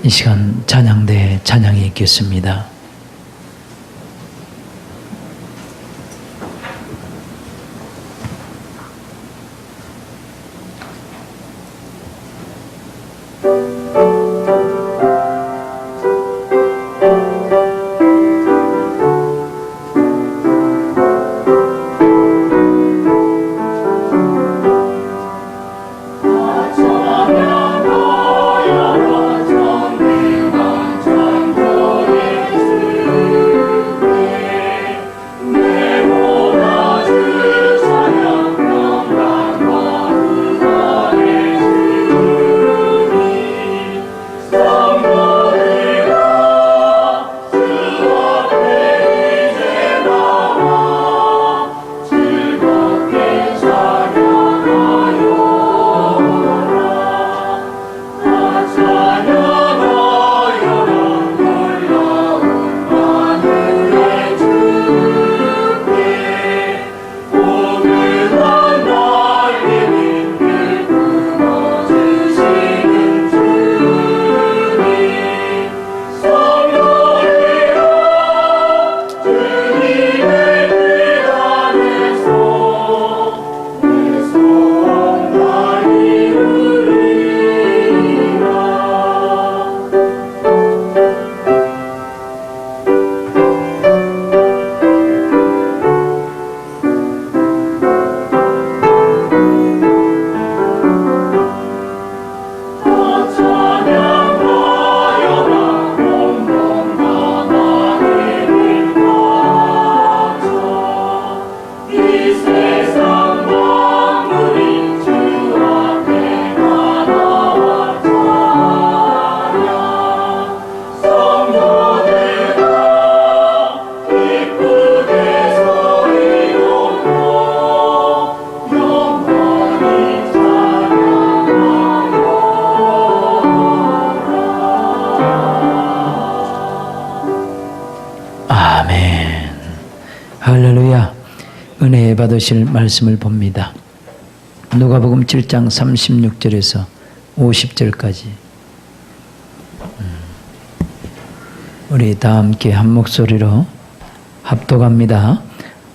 이 시간 찬양대 찬양이 있겠습니다. 아멘. 할렐루야. 은혜 받으실 말씀을 봅니다. 누가복음 7장 36절에서 50절까지 우리 다 함께 한 목소리로 합독합니다.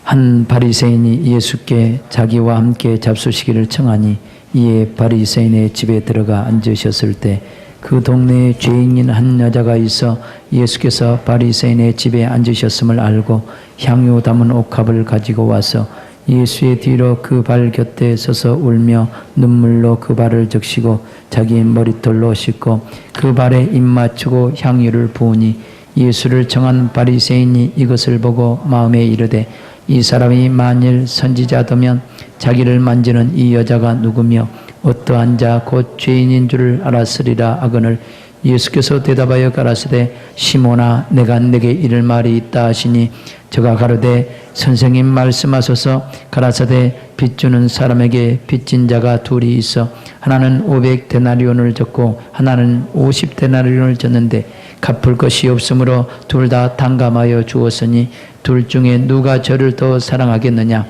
한 바리새인이 예수께 자기와 함께 잡수시기를 청하니 이에 바리새인의 집에 들어가 앉으셨을 때 그 동네에 죄인인 한 여자가 있어 예수께서 바리새인의 집에 앉으셨음을 알고 향유 담은 옥합을 가지고 와서 예수의 뒤로 그 발 곁에 서서 울며 눈물로 그 발을 적시고 자기 머리털로 씻고 그 발에 입 맞추고 향유를 부으니 예수를 청한 바리새인이 이것을 보고 마음에 이르되 이 사람이 만일 선지자더면 자기를 만지는 이 여자가 누구며 어떠한 자 곧 죄인인 줄을 알았으리라 하거늘 예수께서 대답하여 가라사대 시몬아 내가 네게 이를 말이 있다 하시니 저가 가로되 선생님 말씀하소서. 가라사대 빚주는 사람에게 빚진 자가 둘이 있어 하나는 500데나리온을 졌고 하나는 50데나리온을 졌는데 갚을 것이 없으므로 둘 다 탕감하여 주었으니 둘 중에 누가 저를 더 사랑하겠느냐.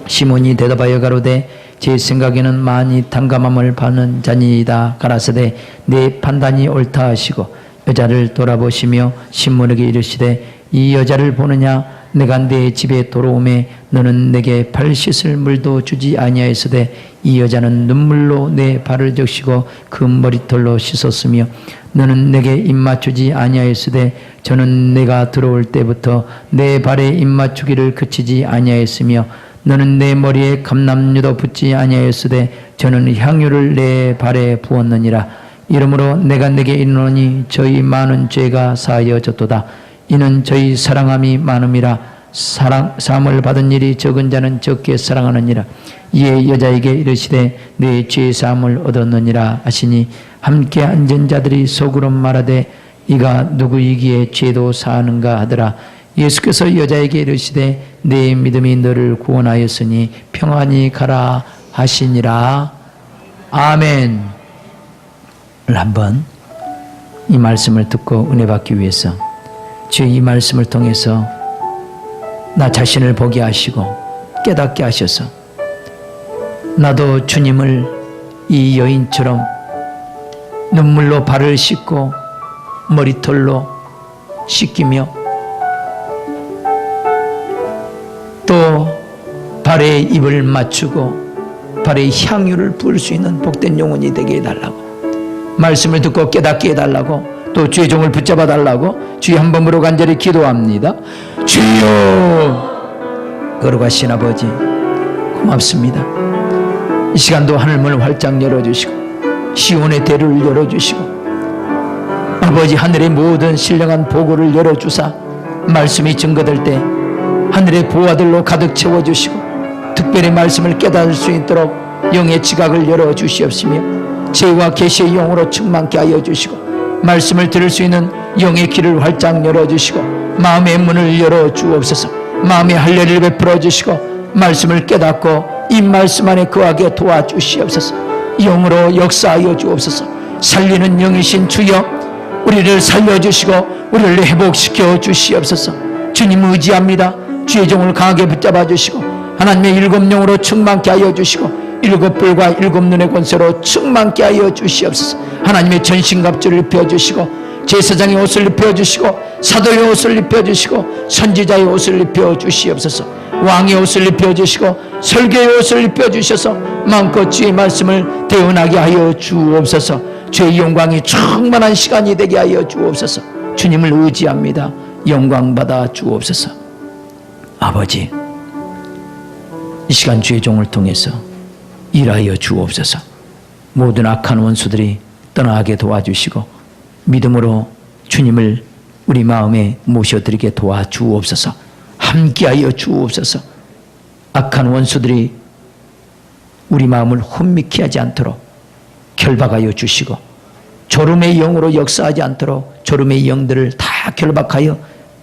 시몬이 대답하여 가로되 제 생각에는 많이 탕감함을 받는 자니이다. 가라사대 내 판단이 옳다 하시고 여자를 돌아보시며 시몬에게 이르시되 이 여자를 보느냐. 내가 내 집에 돌아오매 너는 내게 발 씻을 물도 주지 아니하였으되 이 여자는 눈물로 내 발을 적시고 그 머리털로 씻었으며 너는 내게 입 맞추지 아니하였으되 저는 내가 들어올 때부터 내 발에 입 맞추기를 그치지 아니하였으며 너는 내 머리에 감람류도 붓지 아니하였으되 저는 향유를 내 발에 부었느니라. 이러므로 내가 내게 이르노니 저희 많은 죄가 사하여졌도다. 이는 저희 사랑함이 많음이라. 사함을 받은 일이 적은 자는 적게 사랑하느니라. 이에 여자에게 이르시되 내 죄 사함을 얻었느니라 하시니 함께 앉은 자들이 속으로 말하되 이가 누구이기에 죄도 사하는가 하더라. 예수께서 여자에게 이르시되 내 믿음이 너를 구원하였으니 평안히 가라 하시니라. 아멘. 한번 이 말씀을 듣고 은혜 받기 위해서 주의 이 말씀을 통해서 나 자신을 보게 하시고 깨닫게 하셔서 나도 주님을 이 여인처럼 눈물로 발을 씻고 머리털로 씻기며 또 발에 입을 맞추고 발에 향유를 부을 수 있는 복된 영혼이 되게 해달라고, 말씀을 듣고 깨닫게 해달라고, 또 주의 종을 붙잡아 달라고 주의 한 번으로 간절히 기도합니다. 주여! 걸어가신 아버지 고맙습니다. 이 시간도 하늘문을 활짝 열어주시고 시온의 대를 열어주시고 아버지 하늘의 모든 신령한 보고를 열어주사 말씀이 증거될 때 하늘의 보화들로 가득 채워주시고 특별히 말씀을 깨달을 수 있도록 영의 지각을 열어주시옵시며 지혜와 계시의 영으로 충만케 하여 주시고 말씀을 들을 수 있는 영의 길을 활짝 열어주시고 마음의 문을 열어주옵소서. 마음의 할례를 베풀어 주시고 말씀을 깨닫고 이 말씀 안에 거하게 도와주시옵소서. 영으로 역사하여 주옵소서. 살리는 영이신 주여 우리를 살려주시고 우리를 회복시켜 주시옵소서. 주님 의지합니다. 주의 종을 강하게 붙잡아 주시고 하나님의 일곱 영으로 충만케 하여 주시고 일곱 불과 일곱 눈의 권세로 충만케 하여 주시옵소서. 하나님의 전신갑주를 입혀주시고 제사장의 옷을 입혀주시고 사도의 옷을 입혀주시고 선지자의 옷을 입혀주시옵소서. 왕의 옷을 입혀주시고 설교의 옷을 입혀주셔서 마음껏 주의 말씀을 대언하게 하여 주옵소서. 주의 영광이 충만한 시간이 되게 하여 주옵소서. 주님을 의지합니다. 영광 받아 주옵소서. 아버지 이 시간 주의 종을 통해서 일하여 주옵소서. 모든 악한 원수들이 떠나게 도와주시고 믿음으로 주님을 우리 마음에 모셔드리게 도와주옵소서. 함께하여 주옵소서. 악한 원수들이 우리 마음을 혼미케 하지 않도록 결박하여 주시고 졸음의 영으로 역사하지 않도록 졸음의 영들을 다 결박하여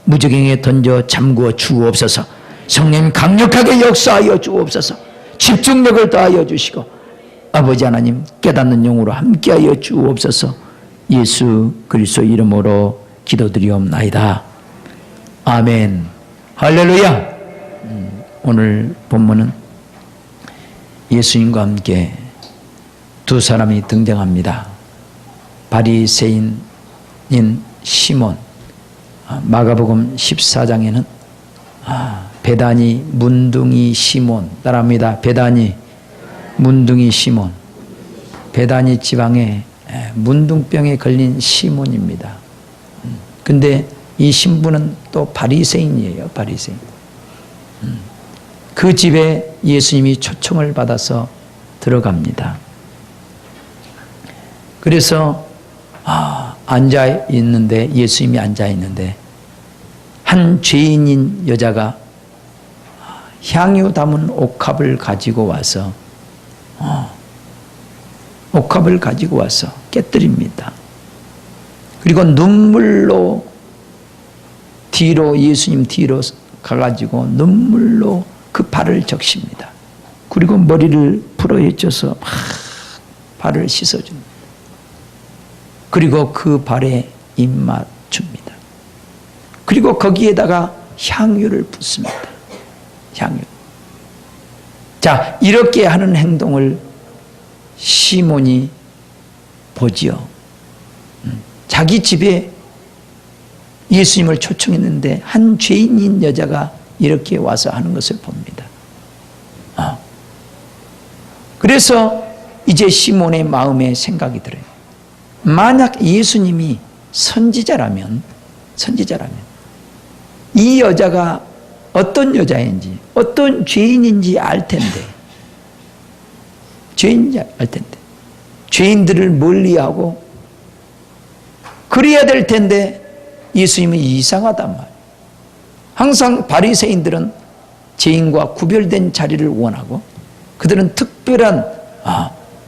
무저갱에 던져 잠그어 주옵소서. 성령 강력하게 역사하여 주옵소서. 집중력을 더하여 주시고 아버지 하나님 깨닫는 영으로 함께하여 주옵소서. 예수 그리스도 이름으로 기도드리옵나이다. 아멘. 할렐루야. 오늘 본문은 예수님과 함께 두 사람이 등장합니다. 바리새인인 시몬, 마가복음 14장에는 베다니 문둥이 시몬, 따라합니다. 베다니 문둥이 시몬. 베다니 지방에 문둥병에 걸린 시몬입니다. 근데 이 신부는 또 바리새인이에요. 바리새인. 그 집에 예수님이 초청을 받아서 들어갑니다. 그래서 앉아 있는데 예수님이 앉아 있는데 한 죄인인 여자가 향유 담은 옥합을 가지고 와서 깨뜨립니다. 그리고 눈물로 예수님 뒤로 가가지고 눈물로 그 발을 적십니다. 그리고 머리를 풀어헤쳐서 막 발을 씻어줍니다. 그리고 그 발에 입 맞춥니다. 그리고 거기에다가 향유를 붓습니다. 향유. 자, 이렇게 하는 행동을 시몬이 보지요. 자기 집에 예수님을 초청했는데 한 죄인인 여자가 이렇게 와서 하는 것을 봅니다. 그래서 이제 시몬의 마음에 생각이 들어요. 만약 예수님이 선지자라면 이 여자가 어떤 여자인지 어떤 죄인인지 알 텐데 죄인들을 멀리하고 그래야 될 텐데 예수님은 이상하단 말이에요. 항상 바리새인들은 죄인과 구별된 자리를 원하고 그들은 특별한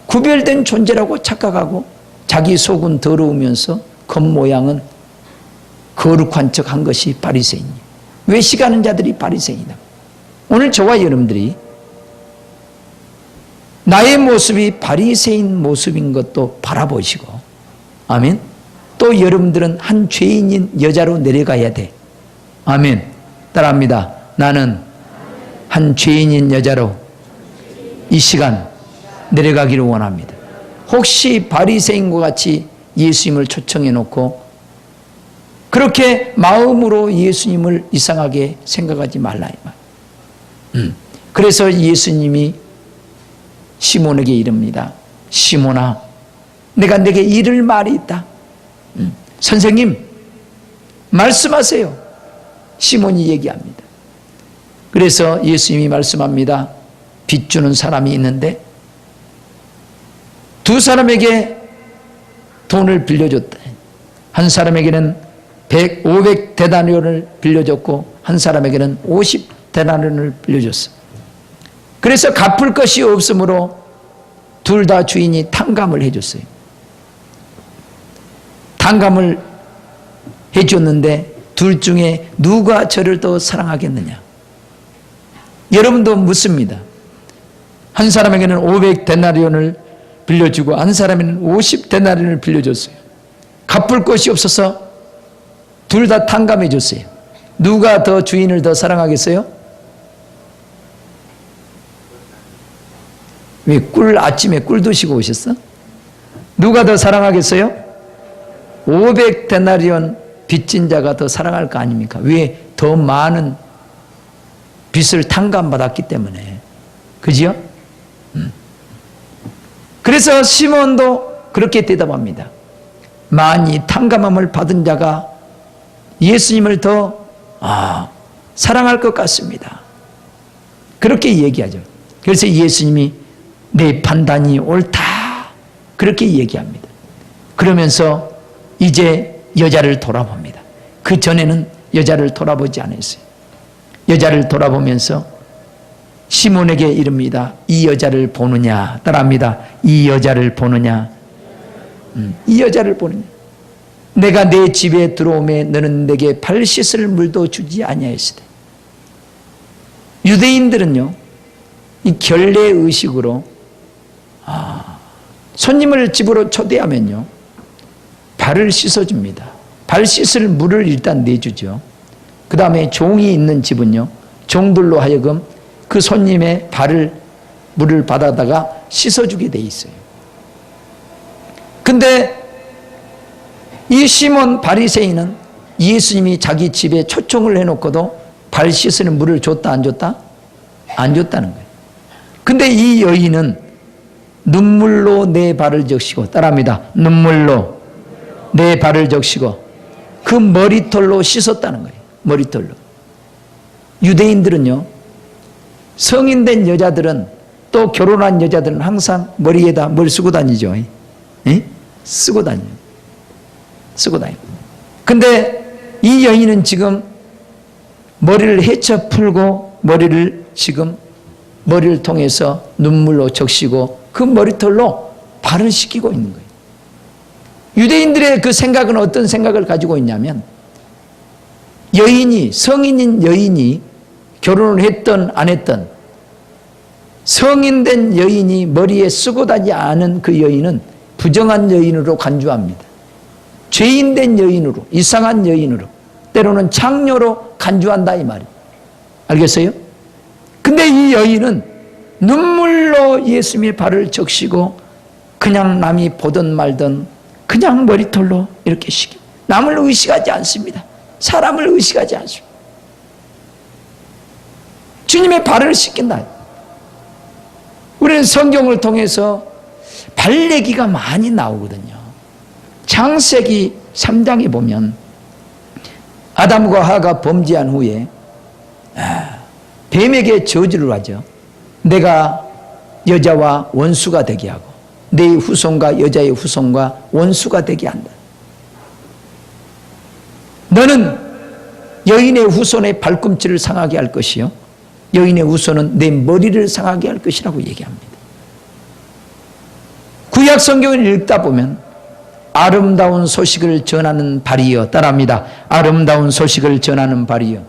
구별된 존재라고 착각하고 자기 속은 더러우면서 겉모양은 거룩한 척한 것이 바리새인이에요. 외식하는 자들이 바리새인이다. 오늘 저와 여러분들이 나의 모습이 바리새인 모습인 것도 바라보시고 아멘. 또 여러분들은 한 죄인인 여자로 내려가야 돼. 아멘. 따라합니다. 나는 한 죄인인 여자로 이 시간 내려가기를 원합니다. 혹시 바리새인과 같이 예수님을 초청해 놓고 그렇게 마음으로 예수님을 이상하게 생각하지 말라 이 말. 그래서 예수님이 시몬에게 이릅니다. 시몬아, 내가 내게 이를 말이 있다. 선생님, 말씀하세요. 시몬이 얘기합니다. 그래서 예수님이 말씀합니다. 빚 주는 사람이 있는데 두 사람에게 돈을 빌려줬다. 한 사람에게는 500데나리온을 빌려줬고 한 사람에게는 50데나리온을 빌려줬어. 그래서 갚을 것이 없으므로 둘 다 주인이 탕감을 해줬어요. 탕감을 해줬는데 둘 중에 누가 저를 더 사랑하겠느냐? 여러분도 묻습니다. 한 사람에게는 500데나리온을 빌려주고 한 사람에게는 50데나리온을 빌려줬어요. 갚을 것이 없어서 둘 다 탕감해 줬어요. 누가 더 주인을 더 사랑하겠어요? 왜 아침에 꿀 드시고 오셨어? 누가 더 사랑하겠어요? 500데나리온 빚진 자가 더 사랑할 거 아닙니까? 왜? 더 많은 빚을 탕감받았기 때문에. 그지요? 그래서 시몬도 그렇게 대답합니다. 많이 탕감함을 받은 자가 예수님을 더 사랑할 것 같습니다. 그렇게 얘기하죠. 그래서 예수님이 내 판단이 옳다 그렇게 얘기합니다. 그러면서 이제 여자를 돌아봅니다. 그 전에는 여자를 돌아보지 않았어요. 여자를 돌아보면서 시몬에게 이릅니다. 이 여자를 보느냐? 따라합니다. 이 여자를 보느냐? 이 여자를 보느냐? 내가 내 집에 들어오매 너는 내게 발 씻을 물도 주지 아니하였으되. 유대인들은요, 이 결례 의식으로 손님을 집으로 초대하면요 발을 씻어줍니다. 발 씻을 물을 일단 내주죠. 그 다음에 종이 있는 집은요 종들로 하여금 그 손님의 물을 받아다가 씻어주게 돼 있어요. 근데 이 시몬 바리새인은 예수님이 자기 집에 초청을 해놓고도 발 씻는 물을 줬다 안 줬다? 안 줬다는 거예요. 근데 이 여인은 눈물로 내 발을 적시고, 따라합니다. 눈물로 내 발을 적시고 그 머리털로 씻었다는 거예요. 머리털로. 유대인들은요, 성인된 여자들은 또 결혼한 여자들은 항상 머리에다 뭘 쓰고 다니죠. 쓰고 다녀요. 쓰고 다녀요. 근데 이 여인은 지금 머리를 헤쳐 풀고 머리를 통해서 눈물로 적시고 그 머리털로 발을 씻기고 있는 거예요. 유대인들의 그 생각은 어떤 생각을 가지고 있냐면, 성인인 여인이 결혼을 했든 안 했든 성인된 여인이 머리에 쓰고 다니지 않은 그 여인은 부정한 여인으로 간주합니다. 죄인된 여인으로, 이상한 여인으로, 때로는 창녀로 간주한다 이 말이에요. 알겠어요? 근데 이 여인은 눈물로 예수님의 발을 적시고 그냥 남이 보든 말든 그냥 머리털로 이렇게 씻겨. 남을 의식하지 않습니다. 사람을 의식하지 않습니다. 주님의 발을 씻긴다. 우리는 성경을 통해서 발 얘기가 많이 나오거든요. 창세기 3장에 보면 아담과 하가 범죄한 후에 뱀에게 저주를 하죠. 내가 여자와 원수가 되게 하고 내 후손과 여자의 후손과 원수가 되게 한다. 너는 여인의 후손의 발꿈치를 상하게 할 것이요 여인의 후손은 내 머리를 상하게 할 것이라고 얘기합니다. 구약 성경을 읽다 보면 아름다운 소식을 전하는 발이여, 따라합니다. 아름다운 소식을 전하는 발이여.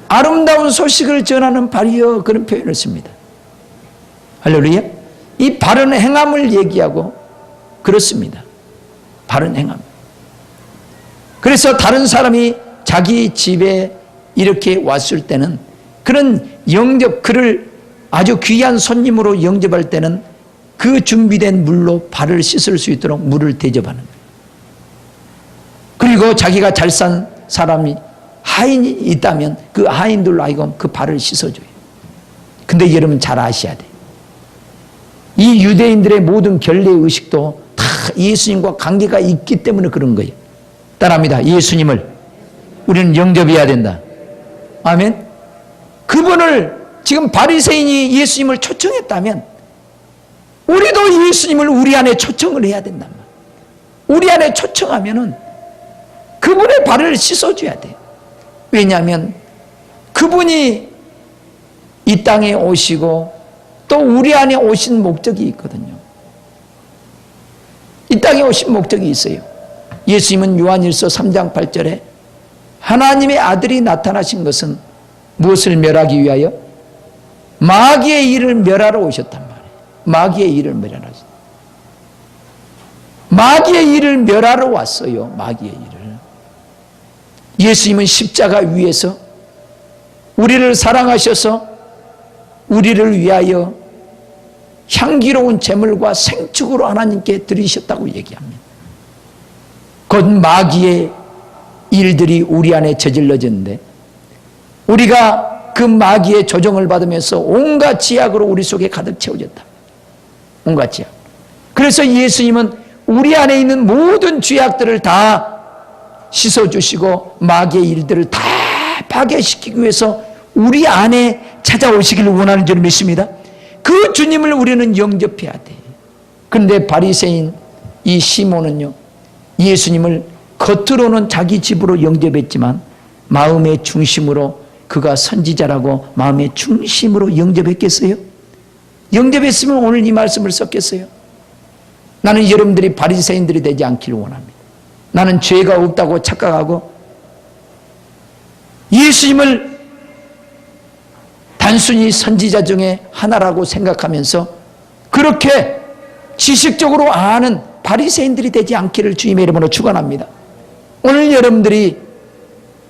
아름다운 소식을 전하는 발이여, 그런 표현을 씁니다. 할렐루야. 이 바른 행함을 얘기하고 그렇습니다. 바른 행함. 그래서 다른 사람이 자기 집에 이렇게 왔을 때는 그런 그를 아주 귀한 손님으로 영접할 때는 그 준비된 물로 발을 씻을 수 있도록 물을 대접하는 거예요. 그리고 자기가 잘 산 사람이 하인이 있다면 그 하인들로 하여금 그 발을 씻어줘요. 근데 여러분 잘 아셔야 돼요. 이 유대인들의 모든 결례 의식도 다 예수님과 관계가 있기 때문에 그런 거예요. 따라합니다. 예수님을 우리는 영접해야 된다. 아멘. 그분을 지금 바리새인이 예수님을 초청했다면 우리도 예수님을 우리 안에 초청을 해야 된단 말이에요. 우리 안에 초청하면은 그분의 발을 씻어줘야 돼요. 왜냐하면 그분이 이 땅에 오시고 또 우리 안에 오신 목적이 있거든요. 이 땅에 오신 목적이 있어요. 예수님은 요한일서 3장 8절에 하나님의 아들이 나타나신 것은 무엇을 멸하기 위하여? 마귀의 일을 멸하러 오셨단 말이에요. 마귀의 일을 멸하러 오셨다. 마귀의 일을 멸하러 왔어요. 마귀의 일을. 예수님은 십자가 위에서 우리를 사랑하셔서 우리를 위하여 향기로운 제물과 생축으로 하나님께 드리셨다고 얘기합니다. 곧 마귀의 일들이 우리 안에 저질러졌는데 우리가 그 마귀의 조정을 받으면서 온갖 지약으로 우리 속에 가득 채워졌다. 온갖 지약. 그래서 예수님은 우리 안에 있는 모든 죄악들을 다 씻어주시고 마귀의 일들을 다 파괴시키기 위해서 우리 안에 찾아오시기를 원하는 줄 믿습니다. 그 주님을 우리는 영접해야 돼. 그런데 바리새인 이 시몬은요, 예수님을 겉으로는 자기 집으로 영접했지만 마음의 중심으로 그가 선지자라고 마음의 중심으로 영접했겠어요? 영접했으면 오늘 이 말씀을 썼겠어요? 나는 여러분들이 바리새인들이 되지 않기를 원합니다. 나는 죄가 없다고 착각하고 예수님을 단순히 선지자 중에 하나라고 생각하면서 그렇게 지식적으로 아는 바리새인들이 되지 않기를 주님의 이름으로 축원합니다. 오늘 여러분들이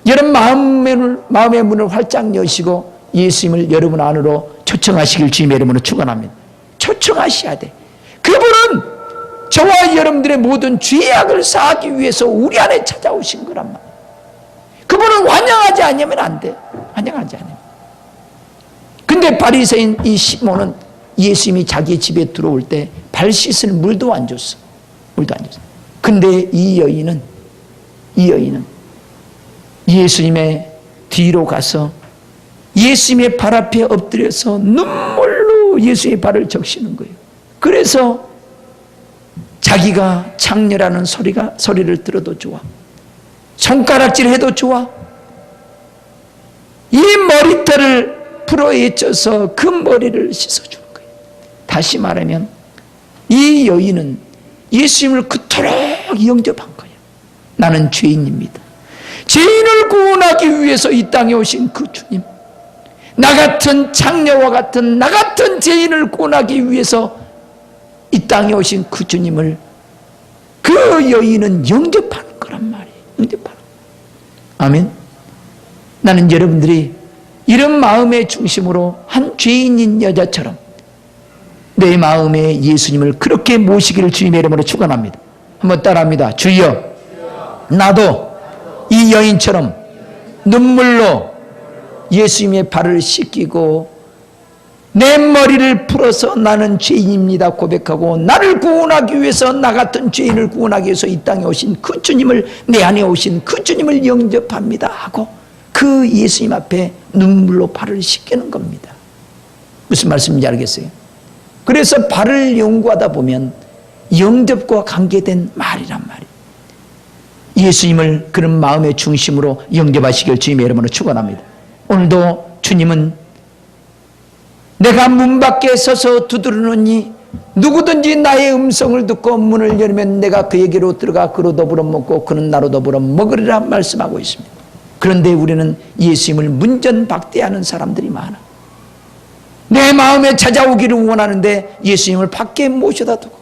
여러분 마음의 문을 활짝 여시고 예수님을 여러분 안으로 초청하시길 주님의 이름으로 축원합니다. 초청하셔야 돼. 그분은 저와 여러분들의 모든 죄악을 사하기 위해서 우리 안에 찾아오신 거란 말이에요. 그분은 환영하지 않으면 안 돼. 환영하지 않으면. 근데 바리새인 이 시몬은 예수님이 자기 집에 들어올 때 발 씻을 물도 안 줬어. 물도 안 줬어. 근데 이 여인은 예수님의 뒤로 가서 예수님의 발 앞에 엎드려서 눈물로 예수님의 발을 적시는 거예요. 그래서 자기가 창녀라는 소리를 들어도 좋아. 손가락질 해도 좋아. 이 머리털을 풀어헤쳐서 그 머리를 씻어주는 거예요. 다시 말하면 이 여인은 예수님을 그토록 영접한 거예요. 나는 죄인입니다. 죄인을 구원하기 위해서 이 땅에 오신 그 주님, 나 같은 창녀와 같은 나 같은 죄인을 구원하기 위해서 이 땅에 오신 그 주님을 그 여인은 영접하는 거란 말이에요. 영접하는 거예요. 아멘. 나는 여러분들이 이런 마음의 중심으로 한 죄인인 여자처럼 내 마음에 예수님을 그렇게 모시기를 주님의 이름으로 축원합니다. 한번 따라합니다. 주여, 나도 이 여인처럼 눈물로 예수님의 발을 씻기고 내 머리를 풀어서 나는 죄인입니다 고백하고 나를 구원하기 위해서 나 같은 죄인을 구원하기 위해서 이 땅에 오신 그 주님을, 내 안에 오신 그 주님을 영접합니다 하고 그 예수님 앞에 눈물로 발을 씻기는 겁니다. 무슨 말씀인지 알겠어요? 그래서 발을 연구하다 보면 영접과 관계된 말이란 말이에요. 예수님을 그런 마음의 중심으로 영접하시길 주님의 이름으로 축원합니다. 오늘도 주님은 내가 문 밖에 서서 두드리노니 누구든지 나의 음성을 듣고 문을 열면 내가 그에게로 들어가 그로 더불어 먹고 그는 나로 더불어 먹으리라 말씀하고 있습니다. 그런데 우리는 예수님을 문전박대하는 사람들이 많아. 내 마음에 찾아오기를 원하는데 예수님을 밖에 모셔다 두고,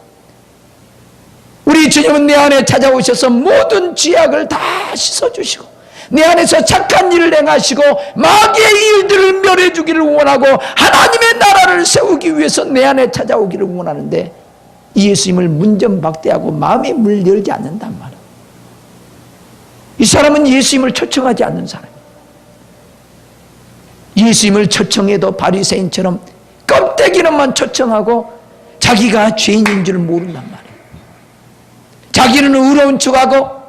우리 주님은 내 안에 찾아오셔서 모든 죄악을 다 씻어주시고 내 안에서 착한 일을 행하시고 마귀의 일들을 멸해주기를 원하고 하나님의 나라를 세우기 위해서 내 안에 찾아오기를 원하는데 예수님을 문전박대하고 마음의 문을 열지 않는단 말이에요. 이 사람은 예수님을 초청하지 않는 사람이에요. 예수님을 초청해도 바리새인처럼 껍데기로만 초청하고 자기가 죄인인 줄 모른단 말이에요. 자기는 의로운 척하고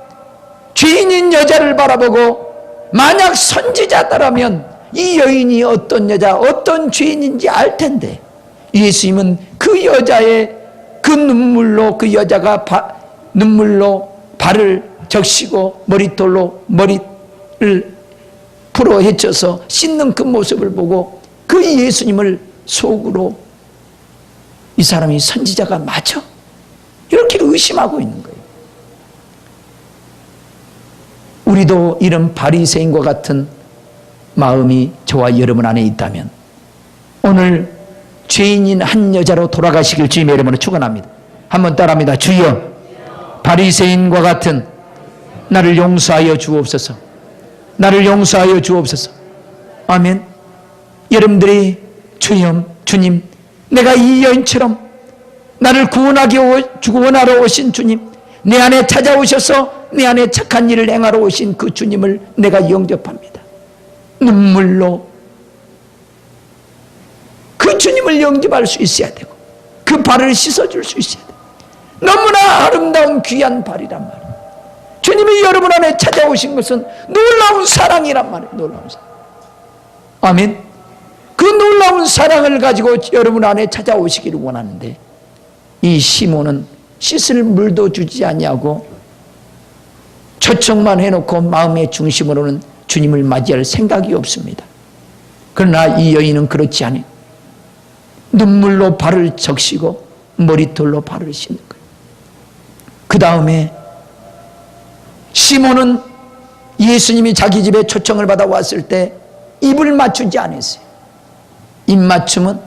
죄인인 여자를 바라보고 만약 선지자다라면 이 여인이 어떤 여자, 어떤 죄인인지 알 텐데 예수님은 그 여자의 그 눈물로 그 여자가 눈물로 발을 적시고 머리털로 머리를 풀어 헤쳐서 씻는 그 모습을 보고 그 예수님을 속으로 이 사람이 선지자가 맞아? 이렇게 의심하고 있는 거예요. 우리도 이런 바리새인과 같은 마음이 저와 여러분 안에 있다면 오늘 죄인인 한 여자로 돌아가시길 주님의 이름으로 축원합니다. 한번 따라합니다. 주여, 바리새인과 같은 나를 용서하여 주옵소서. 나를 용서하여 주옵소서. 아멘. 여러분들이 주여, 주님, 내가 이 여인처럼 나를 구원하러 오신 주님, 내 안에 찾아오셔서 내 안에 착한 일을 행하러 오신 그 주님을 내가 영접합니다. 눈물로 그 주님을 영접할 수 있어야 되고 그 발을 씻어줄 수 있어야 돼요. 너무나 아름다운 귀한 발이란 말이에요. 주님이 여러분 안에 찾아오신 것은 놀라운 사랑이란 말이에요. 놀라운 사랑. 아멘. 그 놀라운 사랑을 가지고 여러분 안에 찾아오시기를 원하는데 이 시몬은 씻을 물도 주지 아니하고 초청만 해놓고 마음의 중심으로는 주님을 맞이할 생각이 없습니다. 그러나 이 여인은 그렇지 않아요. 눈물로 발을 적시고 머리털로 발을 씻는 거예요. 그 다음에 시몬은 예수님이 자기 집에 초청을 받아 왔을 때 입을 맞추지 않았어요. 입 맞춤은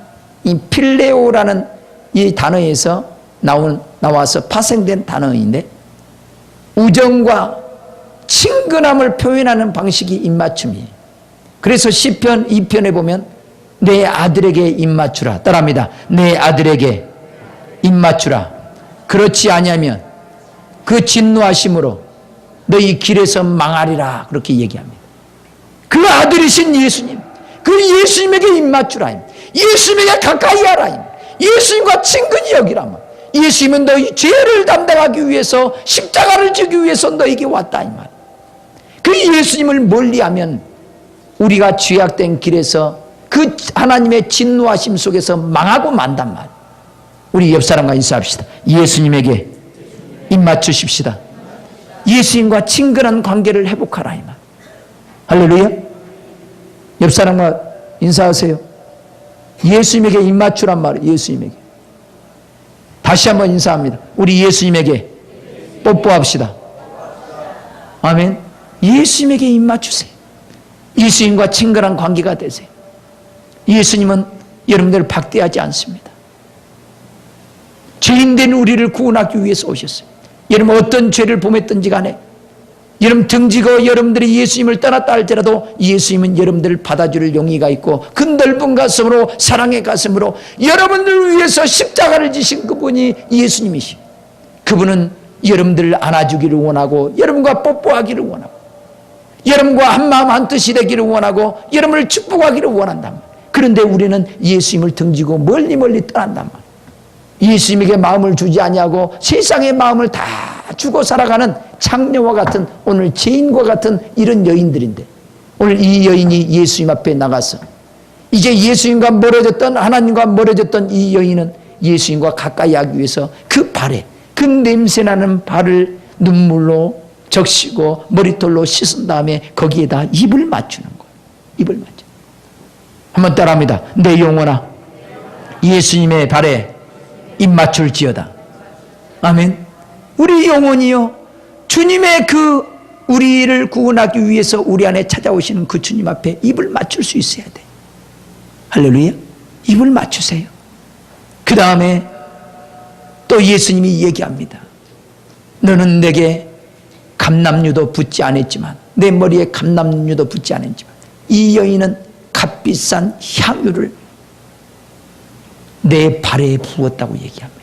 이 필레오라는 이 단어에서 나와서 파생된 단어인데 우정과 친근함을 표현하는 방식이 입맞춤이에요. 그래서 시편 2편에 보면 내 아들에게 입맞추라. 따라합니다. 내 아들에게 입맞추라. 그렇지 아니하면 그 진노하심으로 너희 길에서 망하리라. 그렇게 얘기합니다. 그 아들이신 예수님, 그 예수님에게 입맞추라. 예수님에게 가까이 하라. 예수님과 친근히 여기라. 예수님은 너희 죄를 담당하기 위해서 십자가를 지기 위해서 너에게 왔다 이 말. 그 예수님을 멀리하면 우리가 죄악된 길에서 그 하나님의 진노하심 속에서 망하고 만단 말. 우리 옆 사람과 인사합시다. 예수님에게 입 맞추십시다. 예수님과 친근한 관계를 회복하라 이 말. 할렐루야. 옆 사람과 인사하세요. 예수님에게 입 맞추란 말이에요. 예수님에게. 다시 한번 인사합니다. 우리 예수님에게 뽀뽀합시다. 아멘. 예수님에게 입 맞추세요. 예수님과 친근한 관계가 되세요. 예수님은 여러분들을 박대하지 않습니다. 죄인된 우리를 구원하기 위해서 오셨어요. 여러분 어떤 죄를 범했든지 간에 여러분 등지고 여러분들이 예수님을 떠났다 할지라도 예수님은 여러분들을 받아줄 용의가 있고 그 넓은 가슴으로 사랑의 가슴으로 여러분들을 위해서 십자가를 지신 그분이 예수님이시오. 그분은 여러분들을 안아주기를 원하고 여러분과 뽀뽀하기를 원하고 여러분과 한마음 한뜻이 되기를 원하고 여러분을 축복하기를 원한단 말이에요. 그런데 우리는 예수님을 등지고 멀리 떠난단 말이에요. 예수님에게 마음을 주지 아니하고 세상의 마음을 다 주고 살아가는 창녀와 같은 오늘 죄인과 같은 이런 여인들인데 오늘 이 여인이 예수님 앞에 나가서 이제 예수님과 멀어졌던 하나님과 멀어졌던 이 여인은 예수님과 가까이 하기 위해서 그 발에 그 냄새나는 발을 눈물로 적시고 머리털로 씻은 다음에 거기에다 입을 맞추는 거예요. 입을 맞춰. 한번 따라합니다. 내 영혼아 예수님의 발에 입 맞출지어다. 아멘. 우리 영혼이요 주님의 그 우리를 구원하기 위해서 우리 안에 찾아오시는 그 주님 앞에 입을 맞출 수 있어야 돼. 할렐루야. 입을 맞추세요. 그 다음에 또 예수님이 얘기합니다. 너는 내게 감람류도 붓지 않았지만 내 머리에 감람류도 붓지 않았지만 이 여인은 값비싼 향유를 내 발에 부었다고 얘기합니다.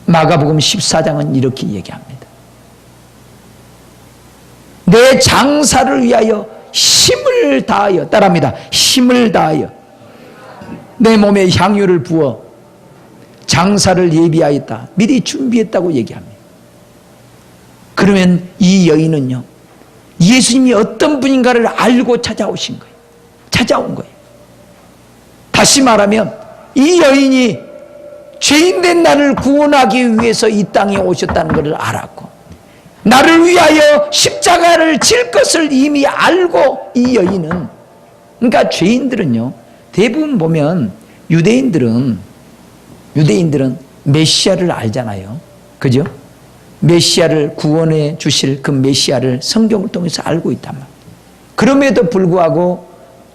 마가복음 14장은 이렇게 얘기합니다. 내 장사를 위하여 힘을 다하여, 따라합니다. 힘을 다하여 내 몸에 향유를 부어 장사를 예비하였다. 미리 준비했다고 얘기합니다. 그러면 이 여인은요, 예수님이 어떤 분인가를 알고 찾아오신 거예요. 찾아온 거예요. 다시 말하면 이 여인이 죄인된 나를 구원하기 위해서 이 땅에 오셨다는 것을 알았고, 나를 위하여 십자가를 질 것을 이미 알고, 이 여인은, 그러니까 죄인들은요, 대부분 보면 유대인들은 메시아를 알잖아요. 그죠? 메시아를 구원해 주실 그 메시아를 성경을 통해서 알고 있단 말이에요. 그럼에도 불구하고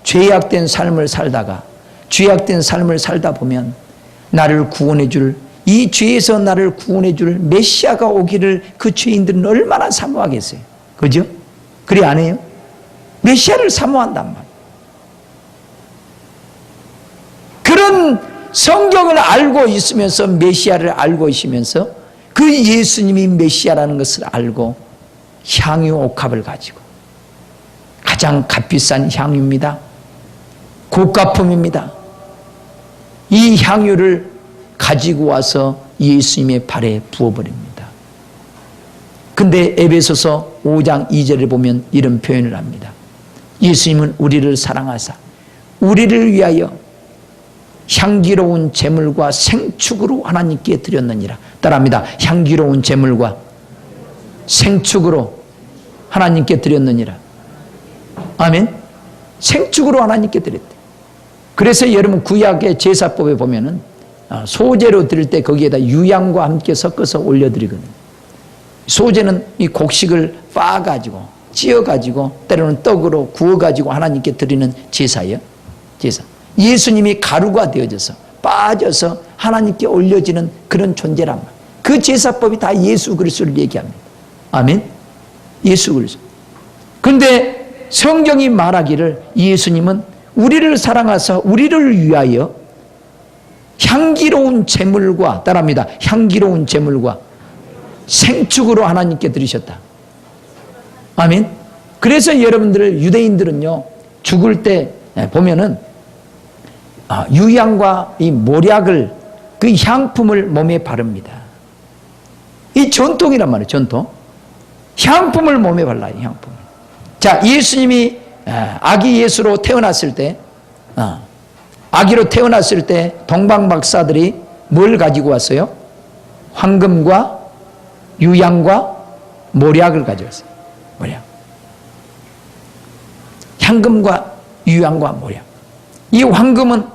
죄악된 삶을 살다 보면 나를 구원해 줄, 이 죄에서 나를 구원해 줄 메시아가 오기를 그 죄인들은 얼마나 사모하겠어요. 그죠? 그래 안 해요? 메시아를 사모한단 말이에요. 그런 성경을 알고 있으면서, 메시아를 알고 있으면서 그 예수님이 메시아라는 것을 알고 향유 옥합을 가지고, 가장 값비싼 향유입니다. 고가품입니다. 이 향유를 가지고 와서 예수님의 발에 부어버립니다. 근데 에베소서 5장 2절을 보면 이런 표현을 합니다. 예수님은 우리를 사랑하사 우리를 위하여 향기로운 제물과 생축으로 하나님께 드렸느니라. 따라합니다. 향기로운 제물과 생축으로 하나님께 드렸느니라. 아멘. 생축으로 하나님께 드렸대. 그래서 여러분 구약의 제사법에 보면은 소제로 드릴 때 거기에다 유향과 함께 섞어서 올려드리거든요. 소제는 이 곡식을 빻아가지고 찧어가지고 때로는 떡으로 구워가지고 하나님께 드리는 제사예요. 제사. 예수님이 가루가 되어져서 빠져서 하나님께 올려지는 그런 존재란 말이에요. 그 제사법이 다 예수 그리스도를 얘기합니다. 아멘. 예수 그리스도. 그런데 성경이 말하기를 예수님은 우리를 사랑하사 우리를 위하여 향기로운 제물과, 따라합니다. 향기로운 제물과 생축으로 하나님께 드리셨다. 아멘. 그래서 여러분들 유대인들은요, 죽을 때 보면은 유향과 이 모략을, 그 향품을 몸에 바릅니다. 이 전통이란 말이에요. 전통. 향품을 몸에 발라요. 향품을. 자, 예수님이 아기 예수로 태어났을 때, 아기로 태어났을 때 동방박사들이 뭘 가지고 왔어요? 황금과 유향과 모략을 가져왔어요. 모략. 향금과 유향과 모략. 이 황금은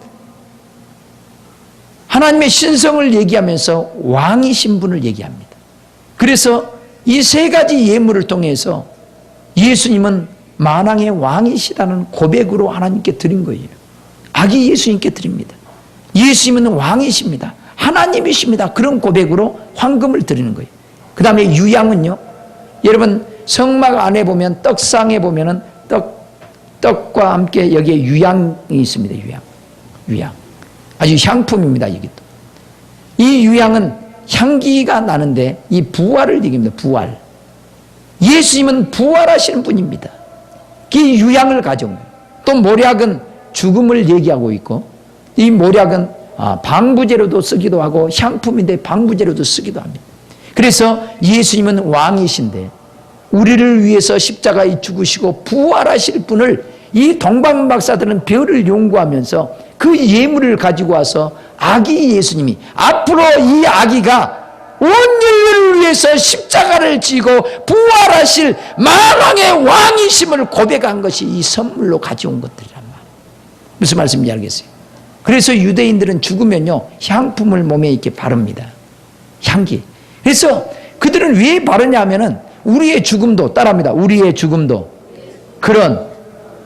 하나님의 신성을 얘기하면서 왕이신 분을 얘기합니다. 그래서 이 세 가지 예물을 통해서 예수님은 만왕의 왕이시다는 고백으로 하나님께 드린 거예요. 아기 예수님께 드립니다. 예수님은 왕이십니다. 하나님이십니다. 그런 고백으로 황금을 드리는 거예요. 그 다음에 유향은요, 여러분 성막 안에 보면 떡상에 보면은 떡과 함께 여기에 유향이 있습니다. 유향. 아주 향품입니다. 여기 또. 이 유향은 향기가 나는데 이 부활을 얘기합니다. 부활. 예수님은 부활하시는 분입니다. 이 유향을 가져온 거예요. 또 모략은 죽음을 얘기하고 있고, 이 모략은 방부제로도 쓰기도 하고 향품인데 방부제로도 쓰기도 합니다. 그래서 예수님은 왕이신데 우리를 위해서 십자가에 죽으시고 부활하실 분을 이 동방박사들은 별을 연구하면서 그 예물을 가지고 와서 아기 예수님이, 앞으로 이 아기가 온 인류를 위해서 십자가를 지고 부활하실 만왕의 왕이심을 고백한 것이 이 선물로 가져온 것들이란 말이에요. 무슨 말씀인지 알겠어요? 그래서 유대인들은 죽으면요, 향품을 몸에 이렇게 바릅니다. 향기. 그래서 그들은 왜 바르냐 하면은 우리의 죽음도, 따라합니다. 우리의 죽음도 그런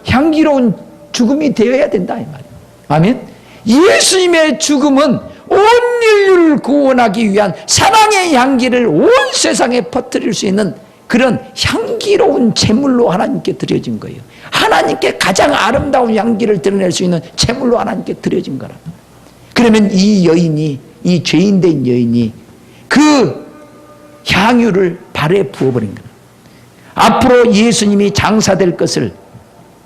향기로운 죽음이 되어야 된다 이 말이에요. 아멘. 예수님의 죽음은 온 인류를 구원하기 위한 사랑의 향기를 온 세상에 퍼뜨릴 수 있는 그런 향기로운 제물로 하나님께 드려진 거예요. 하나님께 가장 아름다운 향기를 드러낼 수 있는 제물로 하나님께 드려진 거라. 그러면 이 여인이, 이 죄인된 여인이 그 향유를 발에 부어버린 거예요. 앞으로 예수님이 장사될 것을,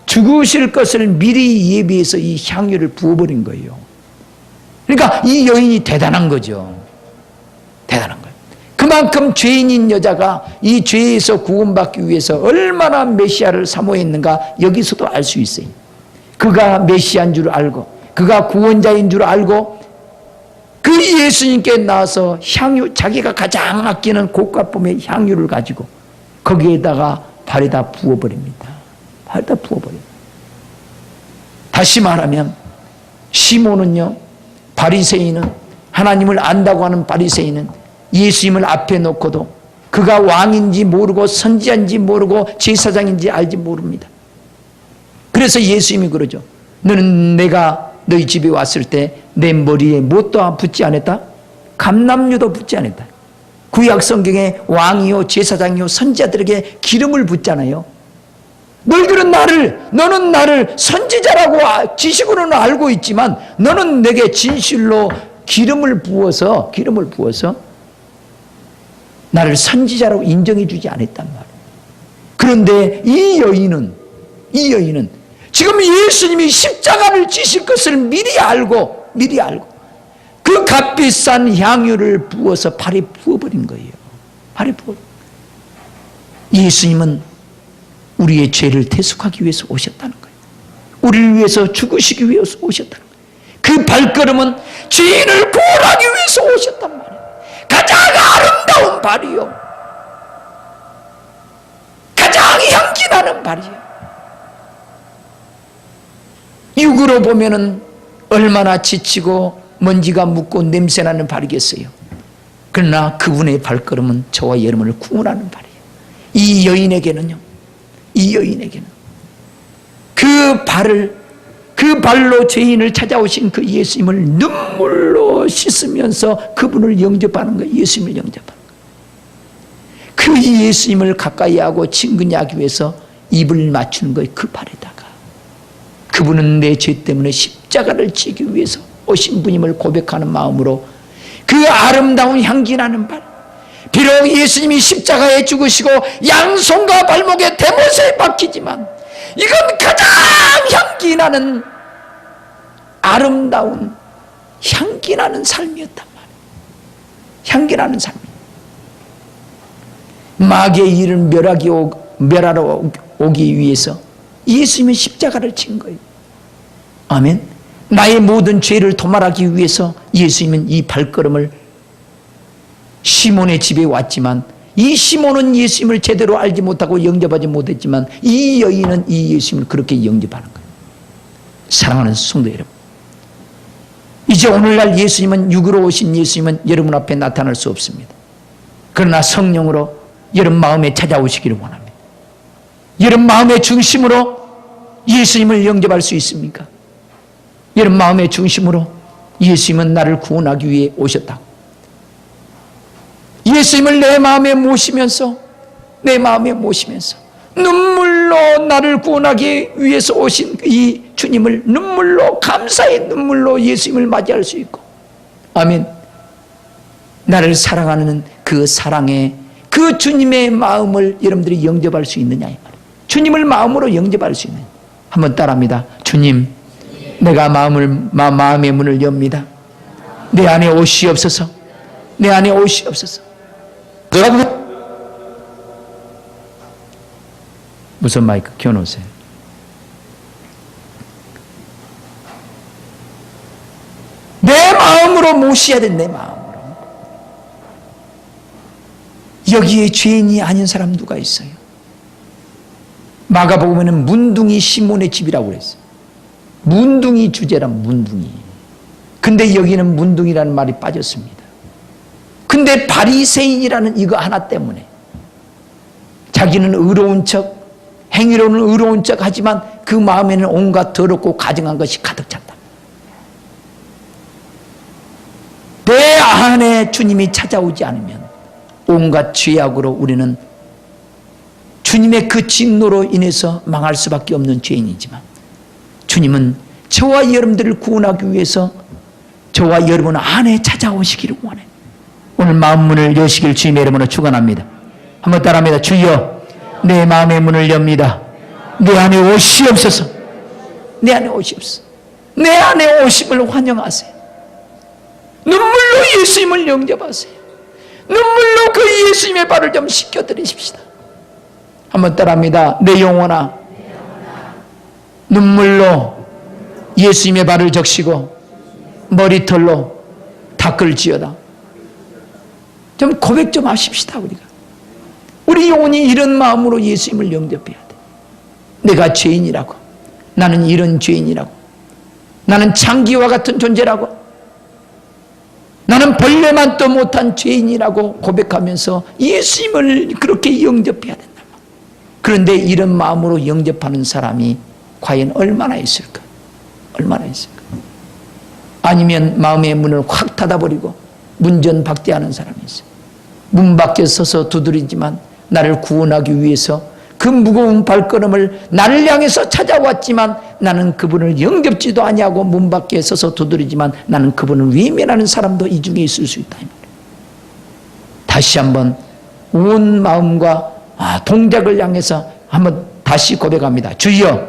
죽으실 것을 미리 예비해서 이 향유를 부어버린 거예요. 그러니까 이 여인이 대단한 거죠. 대단한 거예요. 그만큼 죄인인 여자가 이 죄에서 구원받기 위해서 얼마나 메시아를 사모했는가 여기서도 알 수 있어요. 그가 메시아인 줄 알고, 그가 구원자인 줄 알고, 그 예수님께 나와서 향유, 자기가 가장 아끼는 고가품의 향유를 가지고 거기에다가 발에다 부어버립니다. 발에다 부어버려요. 다시 말하면 시몬은요, 바리새인은, 하나님을 안다고 하는 바리새인은 예수님을 앞에 놓고도 그가 왕인지 모르고 선지자인지 모르고 제사장인지 알지 모릅니다. 그래서 예수님이 그러죠. 너는 내가 너희 집에 왔을 때 내 머리에 무엇도 붙지 않았다? 감람류도 붙지 않았다. 구약 성경에 왕이요 제사장이요 선지자들에게 기름을 붓잖아요. 너는 나를 선지자라고 지식으로는 알고 있지만 너는 내게 진실로 기름을 부어서 나를 선지자라고 인정해 주지 않았단 말이에요. 그런데 이 여인은 지금 예수님이 십자가를 지실 것을 미리 알고 그 값비싼 향유를 부어서 발에 부어버린 거예요. 발에 부어. 예수님은 우리의 죄를 대속하기 위해서 오셨다는 거예요. 우리를 위해서 죽으시기 위해서 오셨다는 거예요. 그 발걸음은 죄인을 구원하기 위해서 오셨단 말이에요. 가장 아름다운 발이요, 가장 향기나는 발이요. 육으로 보면은 얼마나 지치고 먼지가 묻고 냄새나는 발이겠어요. 그러나 그분의 발걸음은 저와 여러분을 구원하는 발이에요. 이 여인에게는 그 발로 죄인을 찾아오신 그 예수님을 눈물로 씻으면서 그분을 영접하는 거예요. 예수님을 영접하는 거예요. 그 예수님을 가까이 하고 친근히 하기 위해서 입을 맞추는 거예요. 그 발에다가. 그분은 내 죄 때문에 십자가를 지기 위해서 오신 분임을 고백하는 마음으로 그 아름다운 향기 나는 발, 비록 예수님이 십자가에 죽으시고 양손과 발목에 대못에 박히지만 이건 가장 향기 나는 아름다운 향기 나는 삶이었단 말이에요. 향기 나는 삶. 마귀의 일을 멸하러 오기 위해서 예수님이 십자가를 친 거예요. 아멘. 나의 모든 죄를 도말하기 위해서 예수님은 이 발걸음을 시몬의 집에 왔지만 이 시몬은 예수님을 제대로 알지 못하고 영접하지 못했지만 이 여인은 이 예수님을 그렇게 영접하는 거예요. 사랑하는 성도 여러분, 이제 오늘날 예수님은 육으로 오신 예수님은 여러분 앞에 나타날 수 없습니다. 그러나 성령으로 여러분 마음에 찾아오시기를 원합니다. 여러분 마음의 중심으로 예수님을 영접할 수 있습니까? 여러분 마음의 중심으로 예수님은 나를 구원하기 위해 오셨다고, 예수님을 내 마음에 모시면서 눈물로 나를 구원하기 위해서 오신 이 주님을 눈물로, 감사의 눈물로 예수님을 맞이할 수 있고, 아멘. 나를 사랑하는 그 사랑의 그 주님의 마음을 여러분들이 영접할 수 있느냐 이 말이에요. 주님을 마음으로 영접할 수 있느냐. 한번 따라합니다. 주님, 내가 마음의 문을 엽니다. 내 안에 오시옵소서. 내 안에 오시옵소서. 무슨 마이크 켜놓으세요. 내 마음으로 모셔야 돼. 내 마음으로. 여기에 죄인이 아닌 사람 누가 있어요? 마가복음에는 문둥이 시몬의 집이라고 그랬어요. 문둥이 주제란 문둥이. 근데 여기는 문둥이라는 말이 빠졌습니다. 근데 바리새인이라는 이거 하나 때문에 자기는 의로운 척, 행위로는 의로운 척 하지만 그 마음에는 온갖 더럽고 가증한 것이 가득 찼다. 내 안에 주님이 찾아오지 않으면 온갖 죄악으로 우리는 주님의 그 진노로 인해서 망할 수밖에 없는 죄인이지만 주님은 저와 여러분들을 구원하기 위해서 저와 여러분 안에 찾아오시기를 원해요. 오늘 마음 문을 여시길 주님의 이름으로 축원합니다. 한번 따라합니다. 주여, 내 마음의 문을 엽니다. 내 안에 오시옵소서. 내 안에 오시옵소서. 내 안에 오심을 환영하세요. 눈물로 예수님을 영접하세요. 눈물로 그 예수님의 발을 좀 씻겨드리십시다. 한번 따라합니다. 내 영혼아, 눈물로 예수님의 발을 적시고 머리털로 닦을지어다. 좀 고백 좀 하십시다. 우리 영혼이 이런 마음으로 예수님을 영접해야 돼. 내가 죄인이라고, 나는 이런 죄인이라고, 나는 창기와 같은 존재라고, 나는 벌레만도 못한 죄인이라고 고백하면서 예수님을 그렇게 영접해야 된다. 그런데 이런 마음으로 영접하는 사람이 과연 얼마나 있을까? 얼마나 있을까? 아니면 마음의 문을 확 닫아버리고 문전박대하는 사람이 있어요. 문 밖에 서서 두드리지만 나를 구원하기 위해서 그 무거운 발걸음을 나를 향해서 찾아왔지만 나는 그분을 영접지도 아니하고 문 밖에 서서 두드리지만 나는 그분을 외면하는 사람도 이 중에 있을 수 있다. 다시 한번 온 마음과 동작을 향해서 한번 다시 고백합니다. 주여,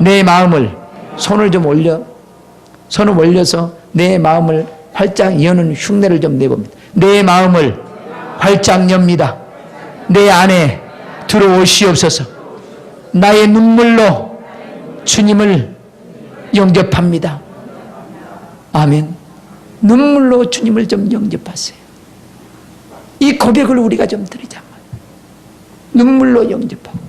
내 마음을, 손을 올려서 내 마음을 활짝 여는 흉내를 좀 내봅니다. 내 마음을 활짝 엽니다. 내 안에 들어오시옵소서. 나의 눈물로 주님을 영접합니다. 아멘. 눈물로 주님을 좀 영접하세요. 이 고백을 우리가 좀 드리자. 눈물로 영접하고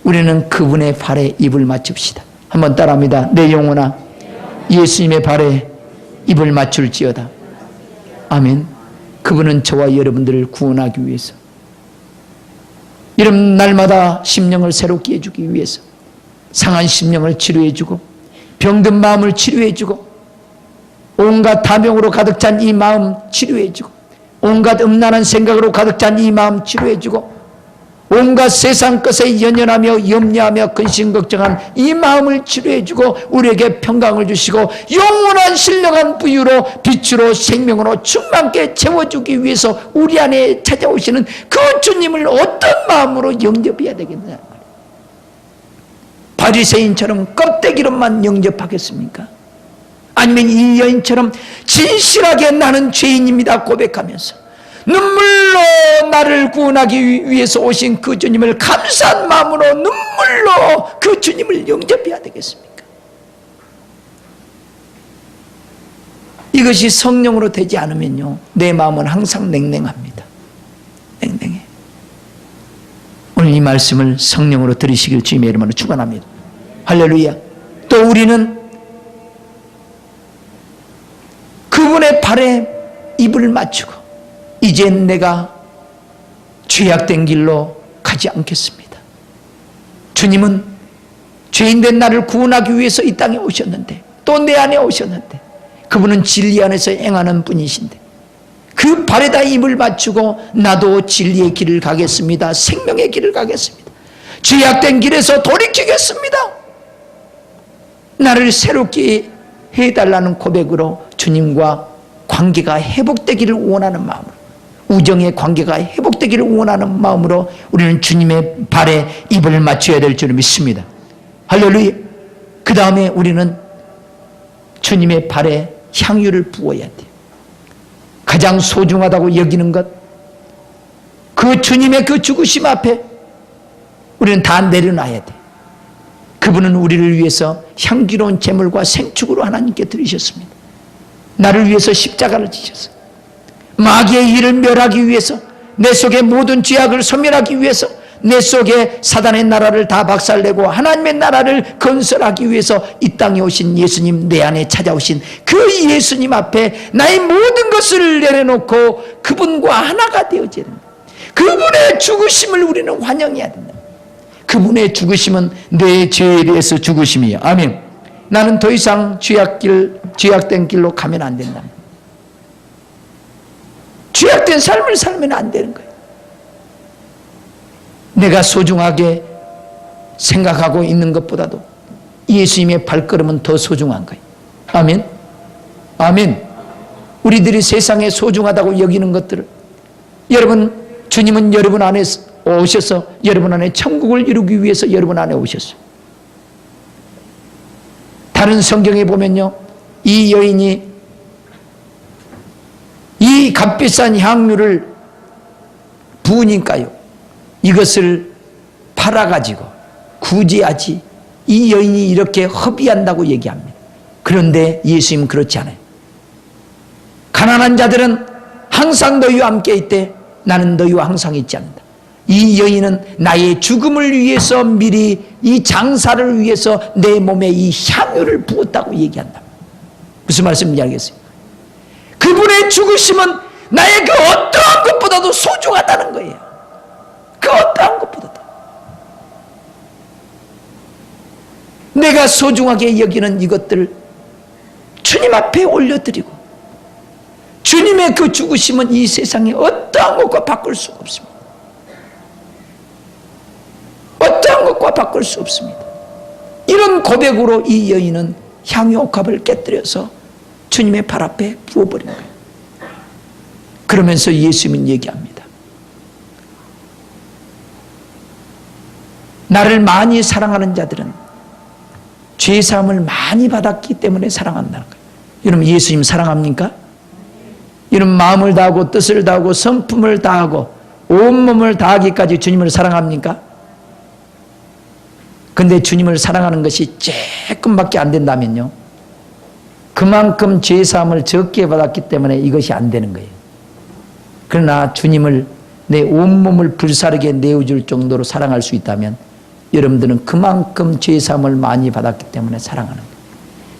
우리는 그분의 발에 입을 맞춥시다. 한번 따라합니다. 내 영혼아, 예수님의 발에 입을 맞출지어다. 아멘. 그분은 저와 여러분들을 구원하기 위해서, 이런 날마다 심령을 새롭게 해주기 위해서 상한 심령을 치료해주고 병든 마음을 치료해주고 온갖 탐욕으로 가득 찬 이 마음 치료해주고 온갖 음란한 생각으로 가득 찬 이 마음 치료해주고 온갖 세상 것에 연연하며 염려하며 근심 걱정한 이 마음을 치료해주고 우리에게 평강을 주시고 영원한 신령한 부유로 빛으로 생명으로 충만케 채워주기 위해서 우리 안에 찾아오시는 그 주님을 어떤 마음으로 영접해야 되겠느냐. 바리새인처럼 껍데기로만 영접하겠습니까? 아니면 이 여인처럼 진실하게 나는 죄인입니다 고백하면서 눈물로 나를 구원하기 위해서 오신 그 주님을 감사한 마음으로 눈물로 그 주님을 영접해야 되겠습니까? 이것이 성령으로 되지 않으면요, 내 마음은 항상 냉랭합니다. 냉랭해. 오늘 이 말씀을 성령으로 들으시길 주님의 이름으로 축원합니다. 할렐루야. 또 우리는 그분의 발에 입을 맞추고 이젠 내가 죄악된 길로 가지 않겠습니다. 주님은 죄인된 나를 구원하기 위해서 이 땅에 오셨는데 또 내 안에 오셨는데 그분은 진리 안에서 행하는 분이신데 그 발에다 입을 맞추고 나도 진리의 길을 가겠습니다. 생명의 길을 가겠습니다. 죄악된 길에서 돌이키겠습니다. 나를 새롭게 해달라는 고백으로 주님과 관계가 회복되기를 원하는 마음으로, 우정의 관계가 회복되기를 원하는 마음으로 우리는 주님의 발에 입을 맞춰야 될 줄 믿습니다. 할렐루야. 그 다음에 우리는 주님의 발에 향유를 부어야 돼요. 가장 소중하다고 여기는 것, 그 주님의 그 죽으심 앞에 우리는 다 내려놔야 돼. 그분은 우리를 위해서 향기로운 제물과 생축으로 하나님께 드리셨습니다. 나를 위해서 십자가를 지셨어요. 마귀의 일을 멸하기 위해서, 내 속의 모든 죄악을 소멸하기 위해서, 내 속에 사단의 나라를 다 박살내고 하나님의 나라를 건설하기 위해서 이 땅에 오신 예수님, 내 안에 찾아오신 그 예수님 앞에 나의 모든 것을 내려놓고 그분과 하나가 되어져야 됩니다. 그분의 죽으심을 우리는 환영해야 된다. 그분의 죽으심은 내 죄에 대해서 죽으심이에요. 아멘. 나는 더 이상 죄악된 길로 가면 안 된다. 죄악된 삶을 살면 안 되는 거예요. 내가 소중하게 생각하고 있는 것보다도 예수님의 발걸음은 더 소중한 거예요. 아멘. 아멘. 우리들이 세상에 소중하다고 여기는 것들을, 여러분, 주님은 여러분 안에서 오셔서 여러분 안에 천국을 이루기 위해서 여러분 안에 오셨어요. 다른 성경에 보면요, 이 여인이 이 값비싼 향유를 부으니까요, 이것을 팔아가지고 구제하지, 이 여인이 이렇게 허비한다고 얘기합니다. 그런데 예수님은 그렇지 않아요. 가난한 자들은 항상 너희와 함께 있되 나는 너희와 항상 있지 않는다. 이 여인은 나의 죽음을 위해서 미리 이 장사를 위해서 내 몸에 이 향유를 부었다고 얘기한다. 무슨 말씀인지 알겠어요? 그분의 죽으심은 나의 그 어떠한 것보다도 소중하다는 거예요. 그 어떠한 것보다도. 내가 소중하게 여기는 이것들을 주님 앞에 올려드리고, 주님의 그 죽으심은 이 세상에 어떠한 것과 바꿀 수가 없습니다. 어떠한 것과 바꿀 수 없습니다. 이런 고백으로 이 여인은 향유 옥합을 깨뜨려서 주님의 발 앞에 부어버린 거예요. 그러면서 예수님은 얘기합니다. 나를 많이 사랑하는 자들은 죄사함을 많이 받았기 때문에 사랑한다는 거예요. 여러분, 예수님 사랑합니까? 여러분, 마음을 다하고 뜻을 다하고 성품을 다하고 온몸을 다하기까지 주님을 사랑합니까? 근데 주님을 사랑하는 것이 조금밖에 안 된다면요, 그만큼 죄사함을 적게 받았기 때문에 이것이 안 되는 거예요. 그러나 주님을 내 온몸을 불사르게 내어줄 정도로 사랑할 수 있다면 여러분들은 그만큼 죄사함을 많이 받았기 때문에 사랑하는 거예요.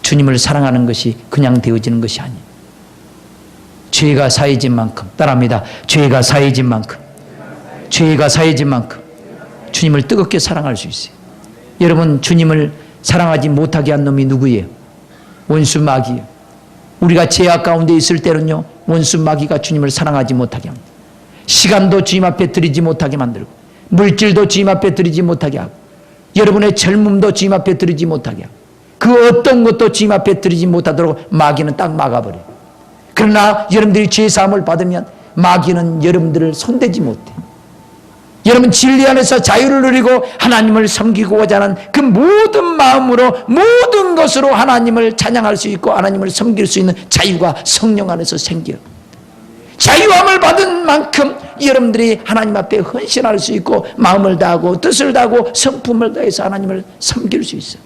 주님을 사랑하는 것이 그냥 되어지는 것이 아니에요. 죄가 사해진 만큼, 따라합니다. 죄가 사해진 만큼, 죄가 사해진 만큼 주님을 뜨겁게 사랑할 수 있어요. 여러분, 주님을 사랑하지 못하게 한 놈이 누구예요? 원수 마귀예요. 우리가 죄악 가운데 있을 때는요, 원수 마귀가 주님을 사랑하지 못하게 합니다. 시간도 주님 앞에 드리지 못하게 만들고, 물질도 주님 앞에 드리지 못하게 하고, 여러분의 젊음도 주님 앞에 드리지 못하게 하고, 그 어떤 것도 주님 앞에 드리지 못하도록 마귀는 딱 막아버려요. 그러나 여러분들이 죄사함을 받으면 마귀는 여러분들을 손대지 못해요. 여러분, 진리 안에서 자유를 누리고 하나님을 섬기고자 하는 그 모든 마음으로 모든 것으로 하나님을 찬양할 수 있고 하나님을 섬길 수 있는 자유가 성령 안에서 생겨요. 자유함을 받은 만큼 여러분들이 하나님 앞에 헌신할 수 있고 마음을 다하고 뜻을 다하고 성품을 다해서 하나님을 섬길 수 있어요.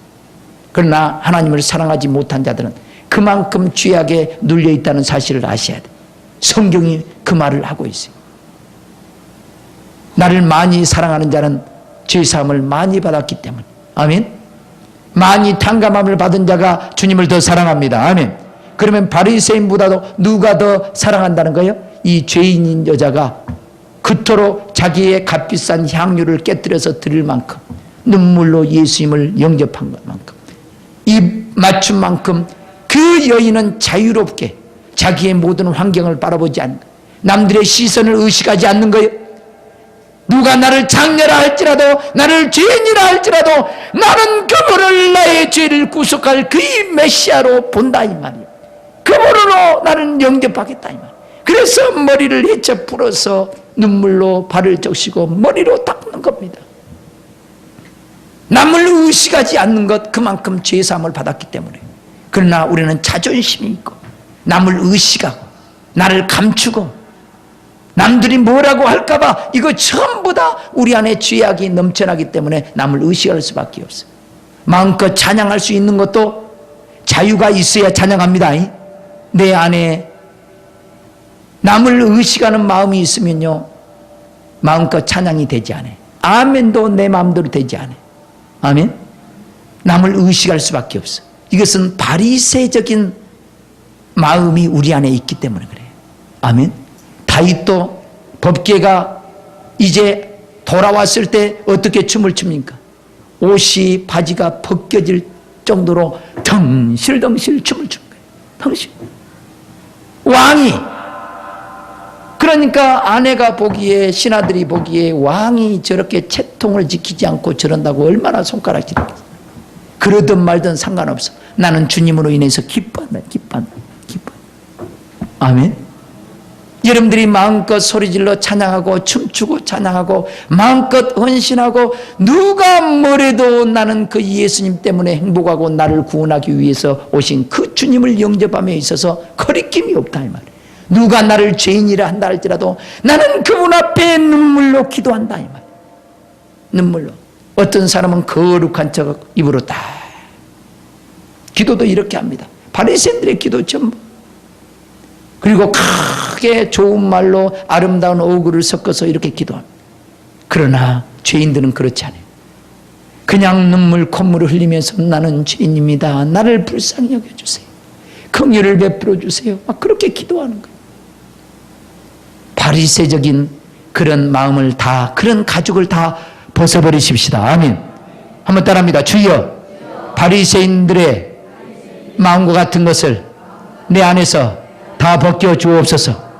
그러나 하나님을 사랑하지 못한 자들은 그만큼 죄악에 눌려있다는 사실을 아셔야 돼요. 성경이 그 말을 하고 있어요. 나를 많이 사랑하는 자는 죄사함을 많이 받았기 때문에. 아멘. 많이 탕감함을 받은 자가 주님을 더 사랑합니다. 아멘. 그러면 바리새인보다도 누가 더 사랑한다는 거예요? 이 죄인인 여자가 그토록 자기의 값비싼 향유를 깨뜨려서 드릴 만큼, 눈물로 예수님을 영접한 것만큼, 이 맞춤 만큼 그 여인은 자유롭게 자기의 모든 환경을 바라보지 않는 거예요. 남들의 시선을 의식하지 않는 거예요. 누가 나를 장녀라 할지라도, 나를 죄인이라 할지라도 나는 그분을, 나의 죄를 구속할 그의 메시아로 본다, 이 말이에요. 그분으로 나는 영접하겠다, 이 말이에요. 그래서 머리를 헤쳐 풀어서 눈물로 발을 적시고 머리로 닦는 겁니다. 남을 의식하지 않는 것, 그만큼 죄사함을 받았기 때문에. 그러나 우리는 자존심이 있고 남을 의식하고 나를 감추고 남들이 뭐라고 할까봐, 이거 전부 다 우리 안에 죄악이 넘쳐나기 때문에 남을 의식할 수밖에 없어요. 마음껏 찬양할 수 있는 것도 자유가 있어야 찬양합니다. 내 안에 남을 의식하는 마음이 있으면요, 마음껏 찬양이 되지 않아요. 아멘도 내 마음대로 되지 않아요. 아멘. 남을 의식할 수밖에 없어요. 이것은 바리새적인 마음이 우리 안에 있기 때문에 그래요. 아멘. 다윗도 법궤가 이제 돌아왔을 때 어떻게 춤을 춥니까? 옷이, 바지가 벗겨질 정도로 덩실덩실 춤을 춘 거예요. 덩실. 왕이, 그러니까 아내가 보기에, 신하들이 보기에 왕이 저렇게 채통을 지키지 않고 저런다고 얼마나 손가락질하겠어요. 그러든 말든 상관없어. 나는 주님으로 인해서 기뻐한다. 아멘. 여러분들이 마음껏 소리질러 찬양하고 춤추고 찬양하고 마음껏 헌신하고 누가 뭐래도 나는 그 예수님 때문에 행복하고 나를 구원하기 위해서 오신 그 주님을 영접함에 있어서 거리낌이 없다 이 말이에요. 누가 나를 죄인이라 한다 할지라도 나는 그분 앞에 눈물로 기도한다 이 말이에요. 눈물로. 어떤 사람은 거룩한 척 입으로 다 기도도 이렇게 합니다. 바리새인들의 기도 전부. 그리고 크게 좋은 말로 아름다운 어구를 섞어서 이렇게 기도합니다. 그러나 죄인들은 그렇지 않아요. 그냥 눈물 콧물을 흘리면서 나는 죄인입니다. 나를 불쌍히 여겨주세요. 긍휼을 베풀어 주세요. 막 그렇게 기도하는 거예요. 바리새적인 그런 마음을 다, 그런 가죽을 다 벗어버리십시다. 아멘. 한번 따라합니다. 주여, 바리새인들의 마음과 같은 것을 내 안에서 다 벗겨 주옵소서.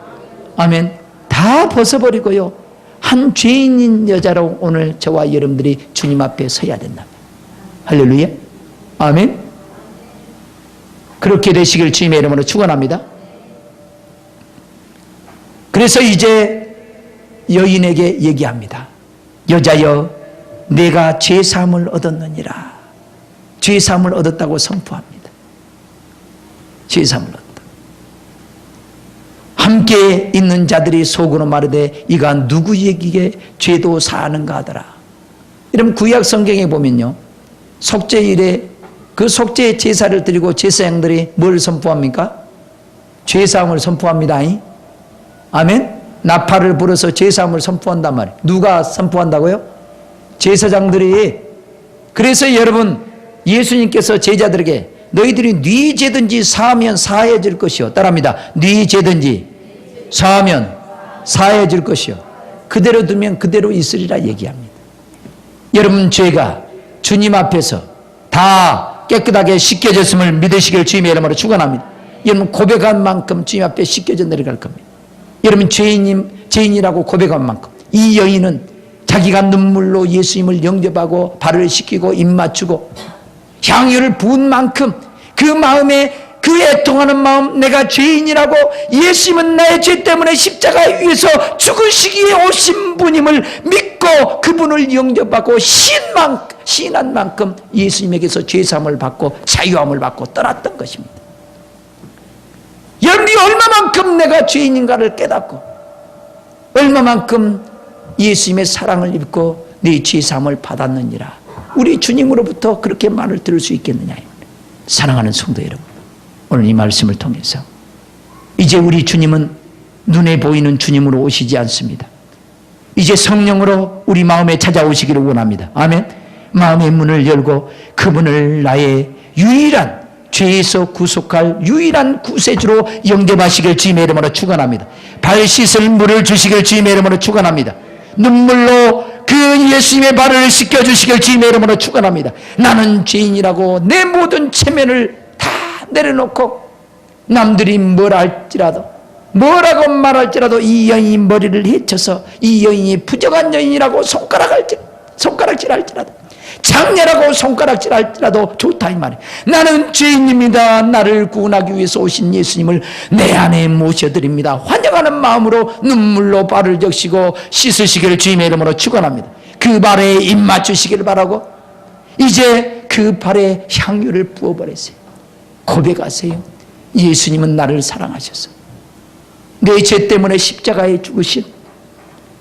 아멘. 다 벗어버리고요. 한 죄인인 여자로 오늘 저와 여러분들이 주님 앞에 서야 된다. 할렐루야. 아멘. 그렇게 되시길 주님의 이름으로 축원합니다. 그래서 이제 여인에게 얘기합니다. 여자여, 내가 죄사함을 얻었느니라. 죄사함을 얻었다고 선포합니다. 죄사함을 얻었다. 함께 있는 자들이 속으로 말하되 이가 누구에게 죄도 사하는가 하더라. 여러분 구약 성경에 보면요, 속죄일에 그 속죄 제사를 드리고 제사장들이 뭘 선포합니까? 죄사함을 선포합니다. 아멘. 나팔을 불어서 죄사함을 선포한단 말이에요. 누가 선포한다고요? 제사장들이. 그래서 여러분 예수님께서 제자들에게 너희들이 네 죄든지 사하면 사해질 것이요. 따라합니다. 네 죄든지 사하면 사해질 것이요. 그대로 두면 그대로 있으리라 얘기합니다. 여러분 죄가 주님 앞에서 다 깨끗하게 씻겨졌음을 믿으시길 주님의 이름으로 축원합니다. 여러분 고백한 만큼 주님 앞에 씻겨져 내려갈 겁니다. 여러분 죄인이라고 고백한 만큼 이 여인은 자기가 눈물로 예수님을 영접하고 발을 씻기고 입 맞추고 향유를 부은 만큼 그 마음에 그 애통하는 마음, 내가 죄인이라고 예수님은 나의 죄 때문에 십자가에 위해서 죽으시기에 오신 분임을 믿고 그분을 영접하고 시인한 만큼 예수님에게서 죄사함을 받고 자유함을 받고 떠났던 것입니다. 여러분이 얼마만큼 내가 죄인인가를 깨닫고 얼마만큼 예수님의 사랑을 입고 네 죄사함을 받았느니라. 우리 주님으로부터 그렇게 말을 들을 수 있겠느냐. 사랑하는 성도 여러분, 오늘 이 말씀을 통해서 이제 우리 주님은 눈에 보이는 주님으로 오시지 않습니다. 이제 성령으로 우리 마음에 찾아오시기를 원합니다. 아멘. 마음의 문을 열고 그분을 나의 유일한 죄에서 구속할 유일한 구세주로 영접하시길 주님의 이름으로 축원합니다. 발 씻을 물을 주시길 주님의 이름으로 축원합니다. 눈물로 그 예수님의 발을 씻겨주시길 주님의 이름으로 축원합니다. 나는 죄인이라고 내 모든 체면을 다 내려놓고 남들이 뭐라 할지라도 뭐라고 말할지라도 이 여인이 머리를 헤쳐서 이 여인이 부정한 여인이라고 손가락질할지라도 장녀라고 손가락질할지라도 좋다 이 말이에요. 나는 죄인입니다. 나를 구원하기 위해서 오신 예수님을 내 안에 모셔드립니다. 환영하는 마음으로 눈물로 발을 적시고 씻으시기를 주님의 이름으로 축원합니다. 그 발에 입 맞추시기를 바라고 이제 그 발에 향유를 부어버리세요. 고백하세요. 예수님은 나를 사랑하셔서 내 죄 때문에 십자가에 죽으신,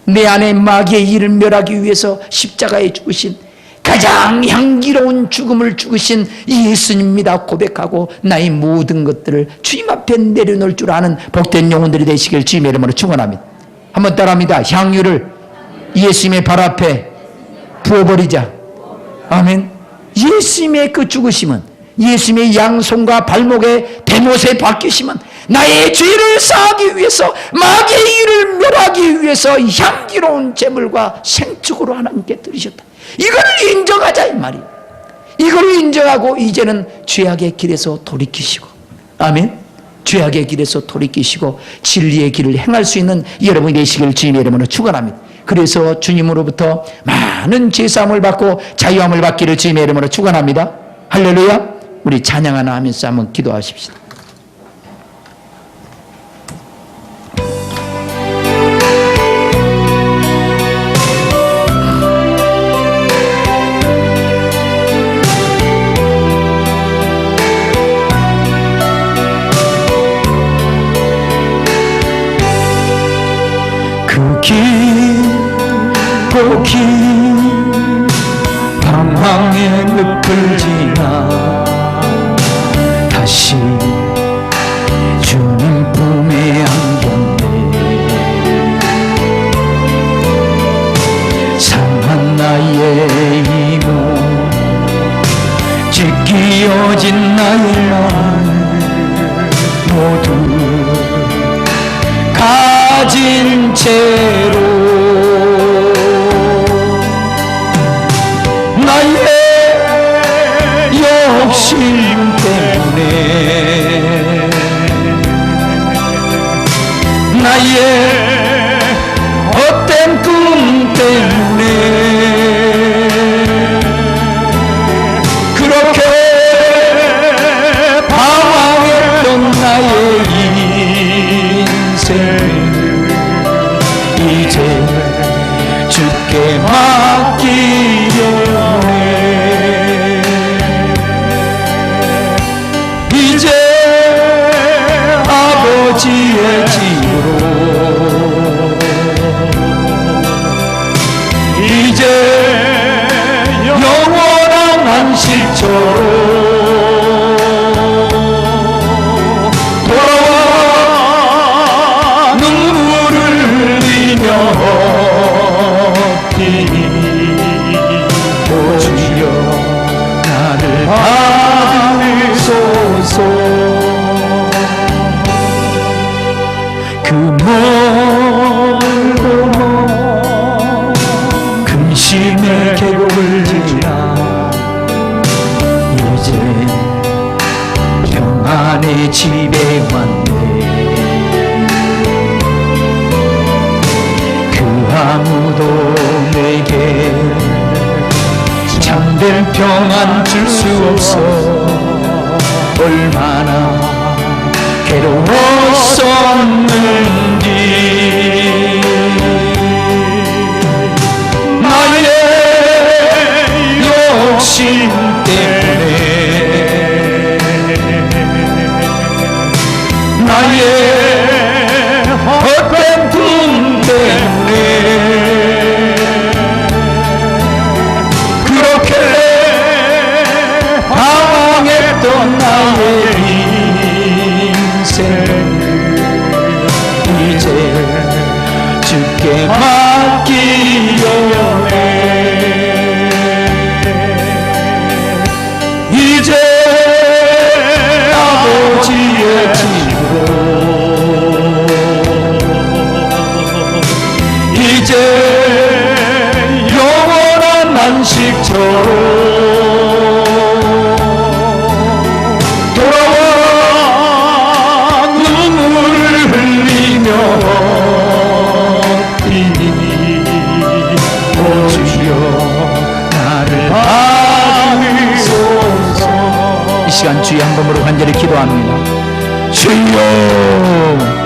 내 안에 마귀의 일을 멸하기 위해서 십자가에 죽으신 가장 향기로운 죽음을 죽으신 예수님입니다 고백하고 나의 모든 것들을 주님 앞에 내려놓을 줄 아는 복된 영혼들이 되시길 주님의 이름으로 축원합니다. 한번 따라합니다. 향유를 예수님의 발 앞에 부어버리자. 아멘. 예수님의 그 죽으심은, 예수님의 양손과 발목에 대못에 박히심은 나의 죄를 사하기 위해서, 마귀의 일을 멸하기 위해서 향기로운 제물과 생축으로 하나님께 드리셨다. 이걸 인정하자 이 말이에요. 이걸 인정하고 이제는 죄악의 길에서 돌이키시고, 아멘. 죄악의 길에서 돌이키시고 진리의 길을 행할 수 있는 여러분이 되시길 주님의 이름으로 축원합니다. 그래서 주님으로부터 많은 죄사함을 받고 자유함을 받기를 주님의 이름으로 축원합니다. 할렐루야. 우리 찬양하나 하면서 한번 기도하십시다. 또 긴 방황의 늪을 지나 다시 주님 품에 안겼네. 상한 나의 이몸 찢기어진 나의 날 모두 가진 채로 나의 욕심 때문에 나의 헛된 꿈 때문에 그렇게 방황했던 나의 인생을 이제 주께 맡기려네. 이제 아버지의 집으로 이제 영원한 안식처로 돌아와 눈물을 흘리며 오 주여 나를 받으소서. 그 멀고 먼 근심의 계곡을 지나 이제 평안의 집에 왔네. 그 아무도 내게 참된 평안 줄 수 없어 얼마나 괴로웠었는지. 나의 욕심 때문에 나의 헛된 꿈 때문에 그렇게 방황했던 나의 이제 주께 맡기려네. 이제 아버지의 집으로 이제 영원한 안식처로 이 시간 주의 한 번으로 간절히 기도합니다. 주여